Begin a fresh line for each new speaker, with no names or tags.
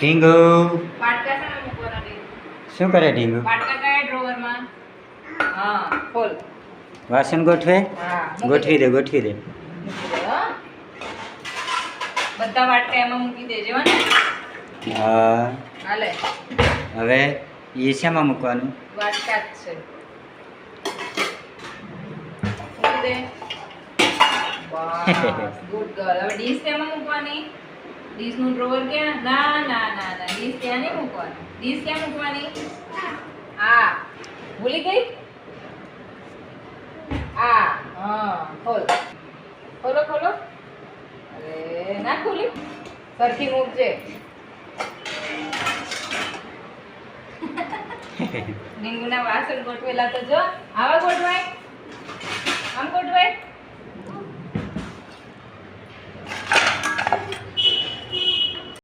ઢીંગુ
વાટકા સામે મૂકવાના ઢીંગુ.
શું કરે ઢીંગુ?
વાટકા કયા ડ્રોવરમાં? હા, ખોલ.
વાસણ ગોઠવે?
હા,
ગોઠવી દે ગોઠવી દે.
મૂકી દે, હો. બધા વાટકા એમાં મૂકી દેજો હો ને.
હા
હાલે.
હવે એ શેમાં મૂકવાનું?
વાટકા જ છે. મૂકી દે. બસ, ગુડ ગર્લ. હવે ડીશ એમાં મૂકવાની. ડીશનું ડ્રોવર ક્યાં? ના ના ના ના, ડીશ ત્યાં નહીં મૂકવાની. ડીશ ક્યાં મૂકવાની? આ ભૂલી ગઈ? આ હા, ખોલ. ખોલો ખોલો. અરે ના ખોલી. સરખી મૂકજે. ડીંગુના વાસણ ગોઠવેલા તો જો. આવા ગોઠવાય? આમ ગોઠવાય?